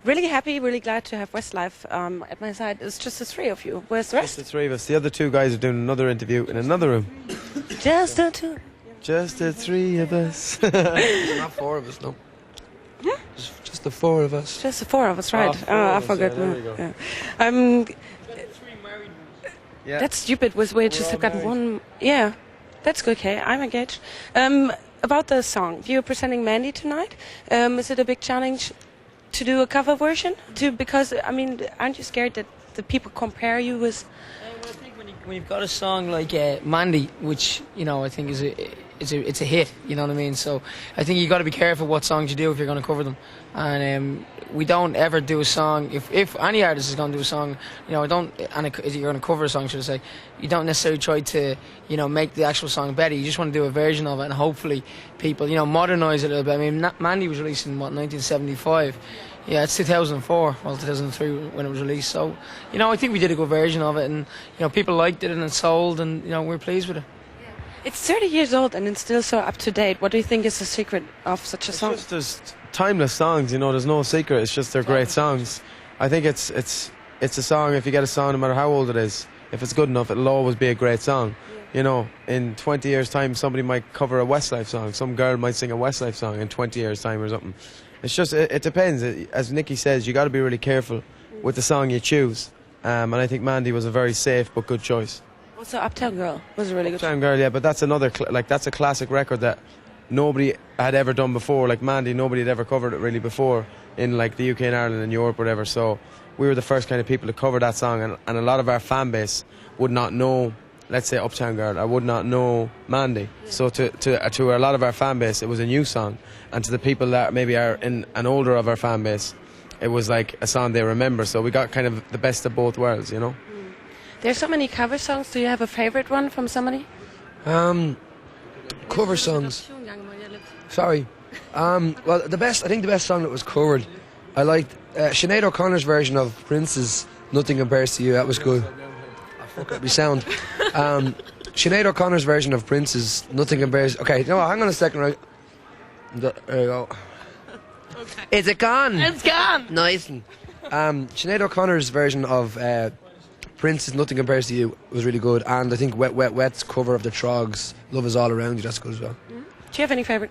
really happy, really glad to have Westlife at my side. It's just the three of you. Where's the rest? Just the three of us. The other two guys are doing another interview in another room. Just the two. Just the three of us. Not four of us, no. Just the four of us. Just the four of us, right? I forgot. Yeah, there we go. Yeah. That's stupid. We just have got one. Yeah, that's good. Okay, I'm engaged. About the song, you're presenting Mandy tonight. Is it a big challenge to do a cover version? Because I mean, aren't you scared that the people compare you with? Well, I think when you've got a song like Mandy, which I think it's a hit. You know what I mean? So I think you got to be careful what songs you do if you're going to cover them. And we don't ever do a song if any artist is going to do a song. If you're going to cover a song, should I say? You don't necessarily try to make the actual song better. You just want to do a version of it, and hopefully people modernise it a little bit. I mean, Mandy was released in 1975. Yeah, it's 2004, well 2003 when it was released. So, I think we did a good version of it, and people liked it and it sold, and we're pleased with it. It's 30 years old and it's still so up to date. What do you think is the secret of such a song? It's just timeless songs. There's no secret. It's just they're great songs. I think it's a song. If you get a song, no matter how old it is, if it's good enough, it'll always be a great song. In 20 years' time, somebody might cover a Westlife song. Some girl might sing a Westlife song in 20 years' time or something. It's just, it depends. As Nicky says, you got to be really careful with the song you choose. And I think Mandy was a very safe but good choice. Also, Uptown Girl was a really good. Uptown Girl, yeah, but that's another that's a classic record that nobody had ever done before. Like Mandy, nobody had ever covered it really before in like the UK and Ireland and Europe, whatever. So we were the first kind of people to cover that song, and a lot of our fan base would not know, let's say, Uptown Girl. I would not know Mandy. So to a lot of our fan base, it was a new song, and to the people that maybe are in an older of our fan base, it was like a song they remember. So we got kind of the best of both worlds, There's so many cover songs. Do you have a favorite one from somebody? Cover songs. Sorry. Well, I think the best song that was covered, I liked Sinead O'Connor's version of Prince's "Nothing Compares to You." That was good. I fuck up my sound. Sinead O'Connor's version of Prince's "Nothing Compares." Okay, hang on a second. Right. There you go. Okay. Is it gone? It's gone. Nice. Sinead O'Connor's version of Prince's "Nothing Compares to You" was really good, and I think Wet's cover of the Trogs, "Love Is All Around You," that's good as well. Do you have any favourite?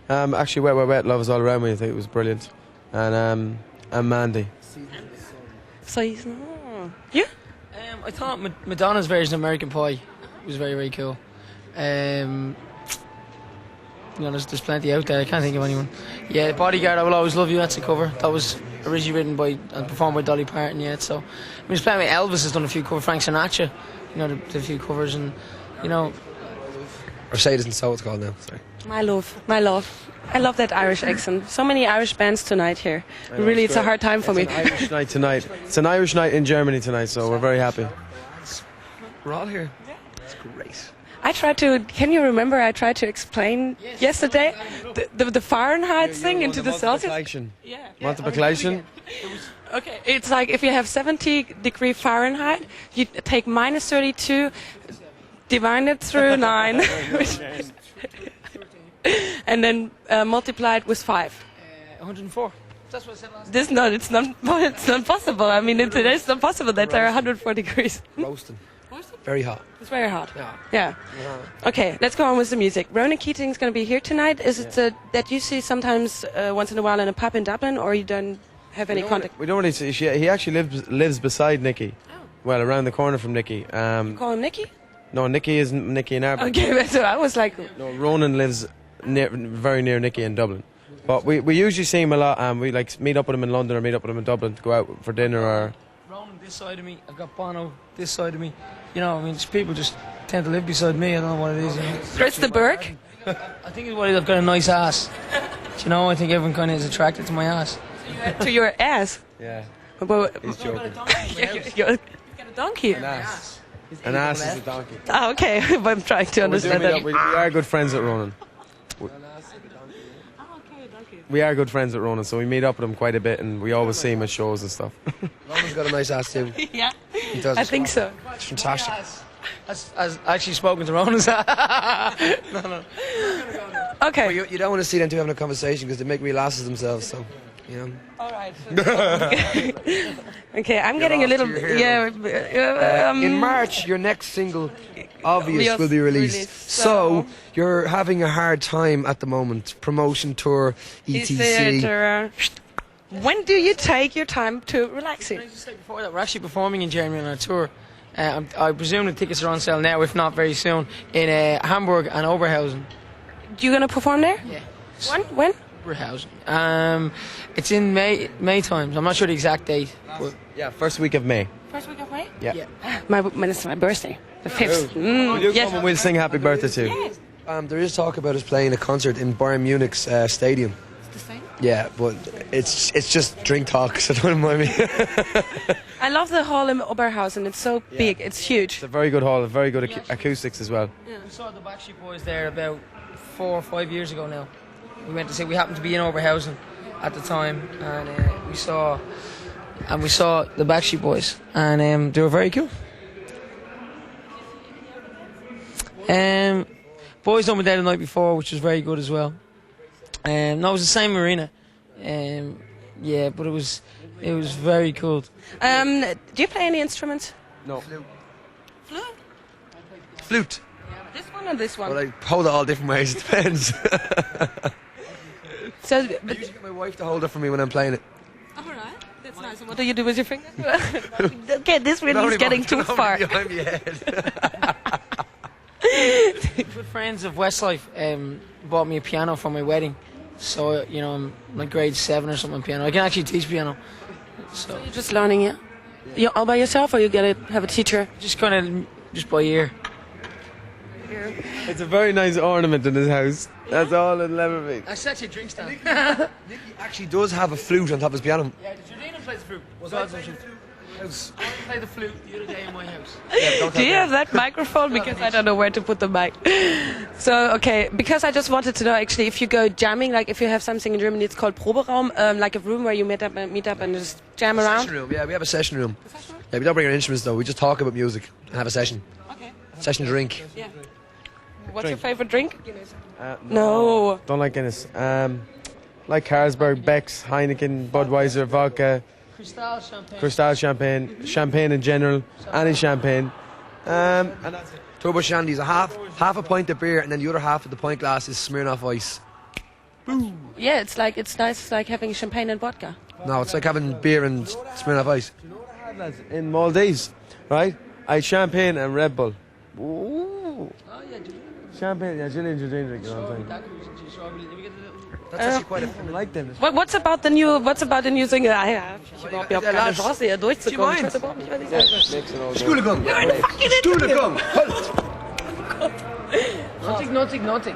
Actually, Wet, "Love Is All Around Me," I think it was brilliant, and Mandy. Yeah. I thought Madonna's version of "American Pie" was very, very cool. There's plenty out there. I can't think of anyone. Yeah, "Bodyguard," "I Will Always Love You," that's a cover. That was originally written by and performed by Dolly Parton. Yeah, so there's plenty. Elvis has done a few covers. Frank Sinatra, the few covers, and Or "Say It Isn't So" it's called now. Sorry. My love. I love that Irish accent. So many Irish bands tonight here. Really, it's a hard time for me. It's an Irish night tonight. It's an Irish night in Germany tonight, so we're very happy. We're all here. It's great. Can you remember I tried to explain yesterday the Fahrenheit thing into the Celsius? Yeah. Multiplication? Okay, it's like if you have 70-degree Fahrenheit, you take minus 32, divide it through 9, and then multiply it with 5. 104. That's what I said last time. It's not possible. I mean, it's not possible that there are 104 degrees. Roasting. Very hot. It's very hot. Yeah. Okay, let's go on with the music. Ronan Keating's going to be here tonight. Is it that you see sometimes once in a while in a pub in Dublin, or you don't have any contact? We don't really see. He actually lives beside Nicky. Oh. Well, around the corner from Nicky. You call him Nicky? No, Nicky isn't Nicky in Arbor. Okay, so I was like... No, Ronan lives very near Nicky in Dublin. But we usually see him a lot. We meet up with him in London or meet up with him in Dublin to go out for dinner or... Ronan this side of me, I've got Bono this side of me. People just tend to live beside me. I don't know what it is. Chris the Burke? I think it's what I've got a nice ass. I think everyone kind of is attracted to my ass. To your ass? Yeah. He's joking. You've got a donkey? An ass. An ass is a donkey. Okay, I'm trying to understand that. We are good friends at Ronan. We are good friends at Ronan, so we meet up with him quite a bit, and we always see him at shows and stuff. Ronan's got a nice ass too. Yeah, he does. I think so. It's fantastic. I've actually spoken to Ronan's. No. Okay. Well, you don't want to see them two having a conversation because they make real asses themselves. So You know. All right. Okay, I'm getting a little. In March, your next single, Obvious, will be released. So you're having a hard time at the moment. Promotion tour, etc. When do you take your time to relaxing? Can I just say before that, we're actually performing in January on our tour. I presume the tickets are on sale now, if not very soon, in Hamburg and Oberhausen. You gonna perform there? Yeah. When? Oberhausen. It's in May times. I'm not sure the exact date. But Yeah, first week of May. First week of May? Yeah. It's my birthday, the 5th. You come and we'll sing happy birthday too. Yes. There is talk about us playing a concert in Bayern Munich's stadium. It's the same. Yeah, but it's just drink talk, so don't mind me. I love the hall in Oberhausen. It's so big. It's huge. It's a very good hall, very good acoustics as well. we saw the Backstreet Boys there about 4 or 5 years ago now. We went to see. We happened to be in Oberhausen at the time, and we saw the Backstreet Boys, and they were very cool. Boys Don't Be There the night before, which was very good as well. No, it was the same arena. But it was very cool. Do you play any instruments? No. Flute? Flute. This one or this one? Well, I hold it all different ways. It depends. So, I usually get my wife to hold it for me when I'm playing it. all right, that's nice. And what do you do with your fingers? Okay, this really is getting too far. Behind my head. Good friends of Westlife bought me a piano for my wedding. So, I'm like grade 7 or something on piano. I can actually teach piano. So You're just learning, yeah? You're all by yourself or you have a teacher? just by ear. It's a very nice ornament in his house. That's all it'll ever be. That's actually a drink stand. Nicky actually does have a flute on top of his piano. Yeah, Jordana plays the flute. I played the flute the other day in my house. Do you have that microphone? Because I don't know where to put the mic. So, okay, because I just wanted to know actually if you go jamming, like if you have something in Germany, it's called Proberaum, like a room where you meet up and just jam around. Session room, yeah, we have a session room. Yeah, we don't bring our instruments though, we just talk about music and have a session. Okay. Session drink. Yeah. What's your favorite drink? No. Don't like Guinness. Like Carlsberg, Beck's, Heineken, Budweiser, vodka, Cristal champagne, champagne in general, any champagne. And that's it. Turbo Shandy's a half a pint of beer and then the other half of the pint glass is Smirnoff Ice. Yeah, it's nice. It's like having champagne and vodka. No, it's like having beer and Smirnoff Ice. Do you know what I had, lads? In Maldives, right? I had champagne and Red Bull. Ooh. Champagne, yeah, Gillian drink, you know what I'm saying? That's actually quite a I like them. What's about the new singer? Ich überhaupt keine Chance hier durchzukommen. Ich weiß überhaupt nicht, was ich sage. Stuhlegang! Stuhlegang! Notig.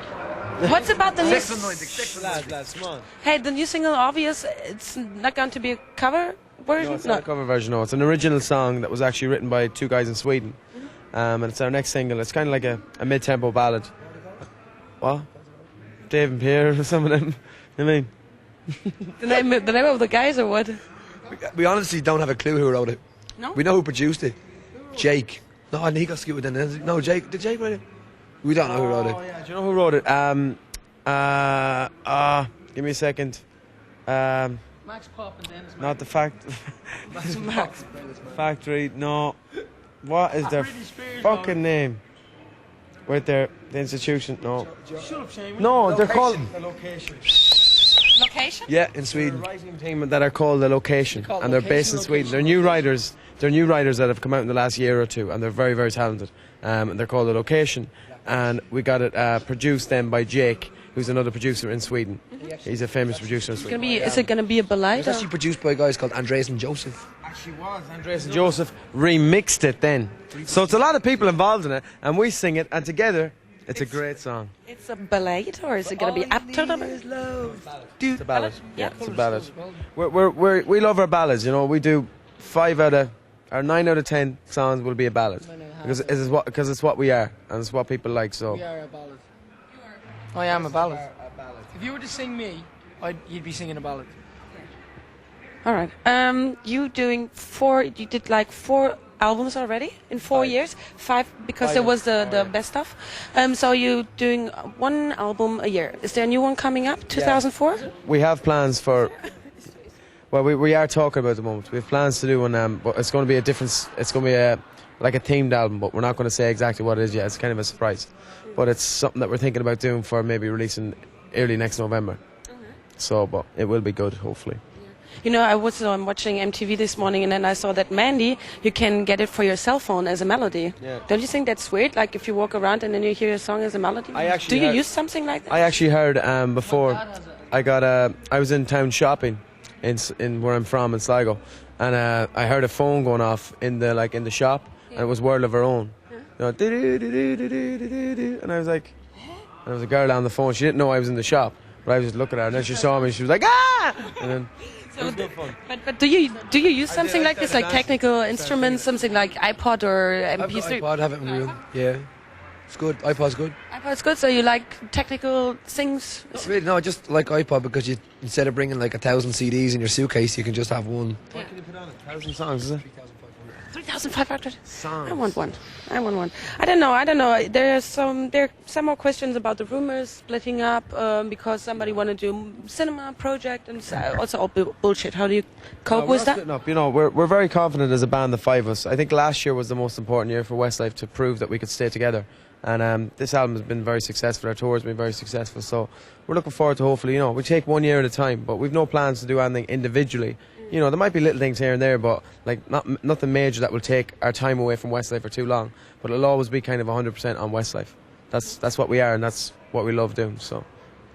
What's about the new... 96. Lads, come on. Hey, the new single, Obvious, it's not going to be a cover version? No, it's not a cover version, no. It's an original song that was actually written by 2 guys in Sweden. And it's our next single. It's kind of like a mid-tempo ballad. What? Dave and Pierre or some of them. I mean... the name of the guys or what? We honestly don't have a clue who wrote it. No? We know who produced it. Jake. No, and he got skewed then. No, Jake. Did Jake write it? We don't know who wrote it. Yeah, do you know who wrote it? Give me a second. Max Pop and Dennis. Not the Max. Factory. No. What is their fucking name? Right there, the institution. No. No, they're called The Location. Location? Yeah, in Sweden. Writing team that are called The Location, and they're based in Sweden. They're new writers. They're new writers that have come out in the last year or two, and they're very, very talented. And they're called The Location, and we got it produced then by Jake, who's another producer in Sweden. He's a famous producer in Sweden. Is it going to be a ballad? It's actually produced by guys called Andreas and Joseph. Actually was. Andreas and Joseph remixed it then. So it's a lot of people involved in it, and we sing it, and together it's a great song. It's a ballad, or is it going to be up to them? It's a ballad. Yeah, it's a ballad. We love our ballads, you know. We do 9 out of 10 songs will be a ballad because it's what we are, and it's what people like. So We are a ballad. I am a ballad. If you were to sing me, you'd be singing a ballad. All right. You did like 4 albums already in 4 years? 5 because there was the best stuff. So you doing 1 album a year. Is there a new one coming up? 2004? we have plans for. Well, we are talking about it at the moment. We have plans to do one, but it's going to be a different. It's going to be like a themed album, but we're not going to say exactly what it is yet. It's kind of a surprise, but it's something that we're thinking about doing for maybe releasing early next November. So, but it will be good, hopefully. You know, I was watching MTV this morning, and then I saw that Mandy, you can get it for your cell phone as a melody. Yeah. Don't you think that's weird? Like if you walk around and then you hear a song as a melody. Do you use something like that? I actually heard before. I was in town shopping, in where I'm from in Sligo, and I heard a phone going off in the shop, and it was World of Our Own. You know, do-do-do-do-do-do-do-do, and I was like, and there was a girl on the phone. She didn't know I was in the shop, but I was just looking at her, and then she saw me. She was like, ah! And then. So it was good fun. But do you use something like this, like technical instruments, something like iPod or MP3? iPod, have it in the room. Yeah, it's good. iPod's good. iPod's good. So you like technical things? Not really, no, I just like iPod because you, instead of bringing like 1,000 CDs in your suitcase, you can just have one. Yeah. What can you put on it? 1,000 songs, is it? 3,500 songs. I want one. I don't know. There are some more questions about the rumors splitting up because somebody want to do cinema project and also all bullshit. How do you cope with that? Up. You know, we're very confident as a band, the five of us. I think last year was the most important year for Westlife to prove that we could stay together. And this album has been very successful. Our tour has been very successful. So we're looking forward to hopefully, you know, we take 1 year at a time, but we've no plans to do anything individually. You know, there might be little things here and there, but like nothing major that will take our time away from Westlife for too long. But it'll always be kind of 100% on Westlife. That's what we are, and that's what we love doing. So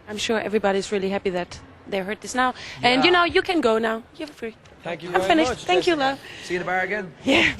I'm sure everybody's really happy that they heard this now. And you know, you can go now. You're free. Thank you. I'm finished. Thank you, love. See you in the bar again. Yeah.